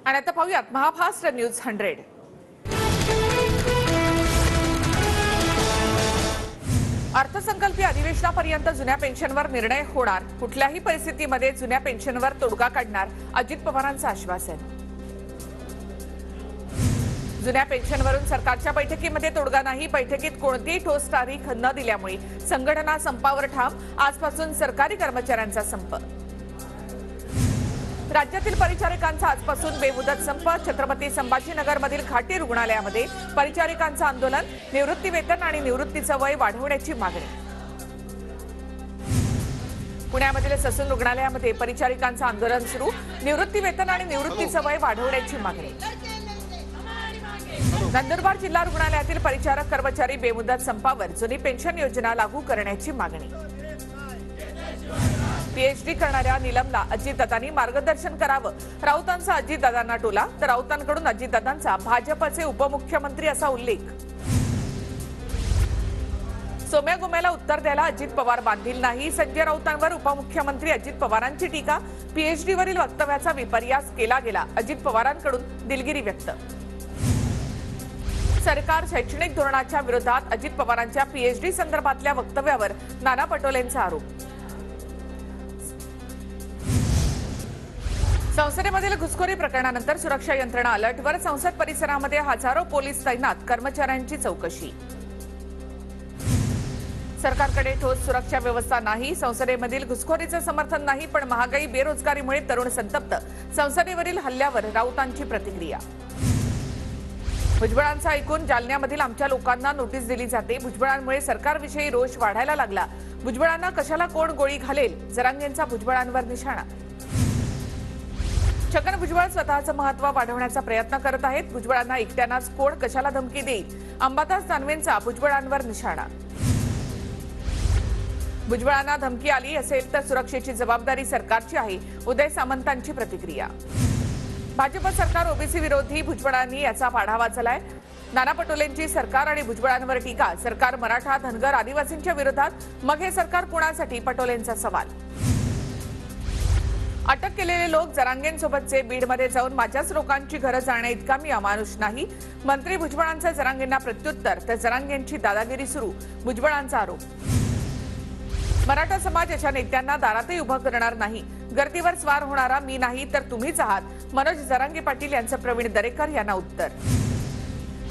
आणि आता पाहूयात महाफास्ट न्यूज 100। अर्थसंकल्पीय अधिवेशनापर्यंत जुन्या पेन्शनवर निर्णय होणार, कुठल्याही परिस्थितीमध्ये जुन्या पेन्शनवर तोडगा काढणार, अजित पवारांचं आश्वासन। जुन्या पेन्शनवरून सरकारच्या बैठकीमध्ये तोडगा नाही, बैठकीत कोणतीही ठोस तारीख न दिल्यामुळे संघटना संपावर ठाम, आजपासून सरकारी कर्मचाऱ्यांचा संप। राज्यातील परिचारिकांचा आजपासून बेमुदत संप, छत्रपती संभाजीनगरमधील घाटी रुग्णालयामध्ये परिचारिकांचं आंदोलन, निवृत्ती वेतन आणि निवृत्तीचं वय वाढवण्याची मागणी। पुण्यामधील ससून रुग्णालयामध्ये परिचारिकांचं आंदोलन सुरू, निवृत्ती वेतन आणि निवृत्तीचं वय वाढवण्याची मागणी। नंदुरबार जिल्हा रुग्णालयातील परिचारक कर्मचारी बेमुदत संपावर, जुनी पेन्शन योजना लागू करण्याची मागणी। पीएचडी करणाऱ्या नीलमला अजितदादांनी मार्गदर्शन करावं, राऊतांचा अजितदादांना टोला, तर राऊतांकडून अजितदादांचा भाजपचे उपमुख्यमंत्री असा उल्लेख। सोम्या गुम्याला उत्तर द्यायला अजित पवार बांधील नाही, संजय राऊतांवर उपमुख्यमंत्री अजित पवारांची टीका, पीएचडीवरील वक्तव्याचा विपर्यास केला गेला, अजित पवारांकडून दिलगिरी व्यक्त। सरकार शैक्षणिक धोरणाच्या विरोधात, अजित पवारांच्या पीएचडी संदर्भातल्या वक्तव्यावर नाना पटोलेंचा आरोप। संसदेमधील घुसखोरी प्रकरणानंतर सुरक्षा यंत्रणा अलर्टवर, संसद परिसरामध्ये हजारो पोलीस तैनात, कर्मचाऱ्यांची चौकशी। सरकारकडे ठोस सुरक्षा व्यवस्था नाही, संसदेमधील घुसखोरीचं समर्थन नाही, पण महागाई बेरोजगारीमुळे तरुण संतप्त, संसदेवरील हल्ल्यावर राऊतांची प्रतिक्रिया। भुजबळांचं ऐकून जालन्यामधील आमच्या लोकांना नोटीस दिली जाते, भुजबळांमुळे सरकारविषयी रोष वाढायला लागला, भुजबळांना कशाला कोण गोळी घालेल, जरांगेंचा भुजबळांवर निशाणा। छगन भुजबळ स्वतःचं महत्व वाढवण्याचा प्रयत्न करत आहेत, भुजबळांना एकट्यानाच कोण कशाला धमकी देईल, अंबादास दानवेंचा भुजबळांवर निशाणा। भुजबळांना धमकी आली असेल तर सुरक्षेची जबाबदारी सरकारची आहे, उदय सामंतांची प्रतिक्रिया। भाजप सरकार ओबीसी विरोधी, भुजबळांनी याचा पाढावा चलाय, नाना पटोलेंची सरकार आणि भुजबळांवर टीका, सरकार मराठा, धनगर, आदिवासींच्या विरोधात, मग हे सरकार कुणासाठी, पटोलेंचा सवाल। अटक केलेले लोक जरांगेंसोबतचे, बीडमध्ये जाऊन माझ्याच लोकांची घरं जाणे इतका मी अमानुष नाही, मंत्री भुजबळांचं जरांगेंना प्रत्युत्तर, तर जरांगेंची दादागिरी सुरू, भुजबळांचा आरोप। मराठा समाज अशा नेत्यांना दारातही उभं करणार नाही, गर्दीवर स्वार होणारा मी नाही तर तुम्हीच आहात, मनोज जरांगे पाटील यांचं प्रवीण दरेकर यांना उत्तर।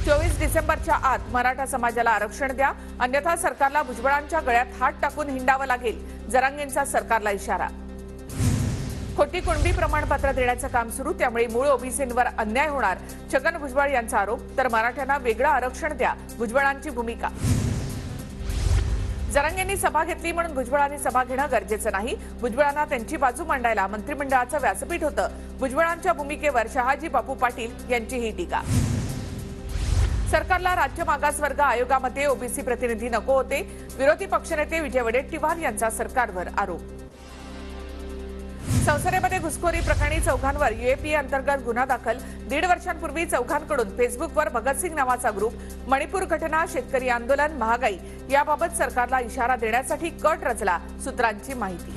24 डिसेंबरच्या आत मराठा समाजाला आरक्षण द्या, अन्यथा सरकारला भुजबळांच्या गळ्यात हात टाकून हिंडावं लागेल, जरांगेंचा सरकारला इशारा। खोटी कुणबी प्रमाणपत्र देण्याचं काम सुरू, त्यामुळे मूळ ओबीसींवर अन्याय होणार, छगन भुजबळ यांचा आरोप, तर मराठ्यांना वेगळं आरक्षण द्या, भुजबळांची भूमिका। जरांगेंनी सभा घेतली म्हणून भुजबळांनी सभा घेणं गरजेचं नाही, भुजबळांना त्यांची बाजू मांडायला मंत्रिमंडळाचं व्यासपीठ होतं, भुजबळांच्या भूमिकेवर शहाजी बापू पाटील यांची ही टीका। सरकारला राज्य मागासवर्ग आयोगामध्ये ओबीसी प्रतिनिधी नको होते, विरोधी पक्षनेते विजय वडेट्टीवार यांचा सरकारवर आरोप। संसदेमध्ये घुसखोरी प्रकरणी चौघांवर यूएपीए अंतर्गत गुन्हा दाखल, 1.5 वर्षांपूर्वी चौघांकडून फेसबुकवर भगतसिंग नावाचा ग्रुप, मणिपूर घटना, शेतकरी आंदोलन, महागाई याबाबत सरकारला इशारा देण्यासाठी कट रचला, सूत्रांची माहिती।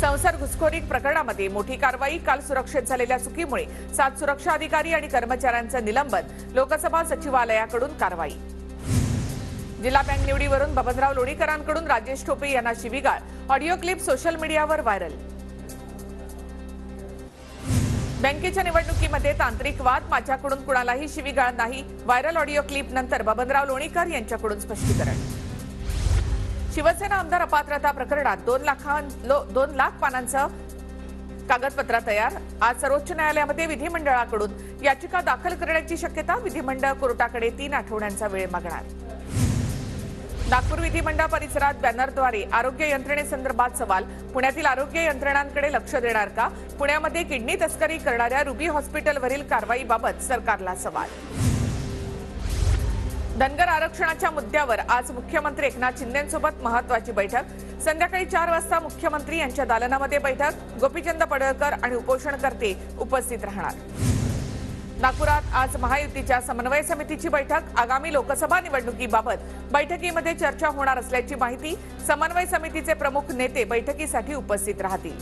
संसद घुसखोरी प्रकरणामध्ये मोठी कारवाई, काल सुरक्षेत झालेल्या चुकीमुळे 7 सुरक्षा अधिकारी आणि कर्मचाऱ्यांचं निलंबन, लोकसभा सचिवालयाकडून कारवाई। जिल्हा बँक निवडीवरून बबनराव लोणीकरांकडून राजेश टोपे यांना शिवीगाळ, ऑडिओ क्लिप सोशल मीडियावर व्हायरल। बँकेच्या निवडणुकीमध्ये तांत्रिक वाद, माझ्याकडून कुणालाही शिवीगाळ नाही, व्हायरल ऑडिओ क्लिप नंतर बबनराव लोणीकर यांच्याकडून स्पष्टीकरण। शिवसेना आमदार अपात्रता प्रकरणात 2 लाख पानांचं कागदपत्र तयार, आज सर्वोच्च न्यायालयामध्ये विधिमंडळाकडून याचिका दाखल करण्याची शक्यता, विधिमंडळ कोर्टाकडे 3 आठवड्यांचा वेळ मागणार। नागपूर विधिमंडळ परिसरात बॅनरद्वारे आरोग्य यंत्रणेसंदर्भात सवाल, पुण्यातील आरोग्य यंत्रणांकडे लक्ष देणार का, पुण्यामध्ये किडनी तस्करी करणाऱ्या रुबी हॉस्पिटलवरील कारवाईबाबत सरकारला सवाल। धनगर आरक्षणाच्या मुद्द्यावर आज मुख्यमंत्री एकनाथ शिंदेंसोबत महत्त्वाची बैठक, संध्याकाळी 4 वाजता मुख्यमंत्री यांच्या दालनामध्ये बैठक, गोपीचंद पडळकर आणि उपोषणकर्ते उपस्थित राहणार। नागपुरात आज महायुतीच्या समन्वय समितीची बैठक, आगामी लोकसभा निवडणुकीबाबत बैठकीमध्ये चर्चा होणार असल्याची माहिती, समन्वय समितीचे प्रमुख नेते बैठकीसाठी उपस्थित राहतील।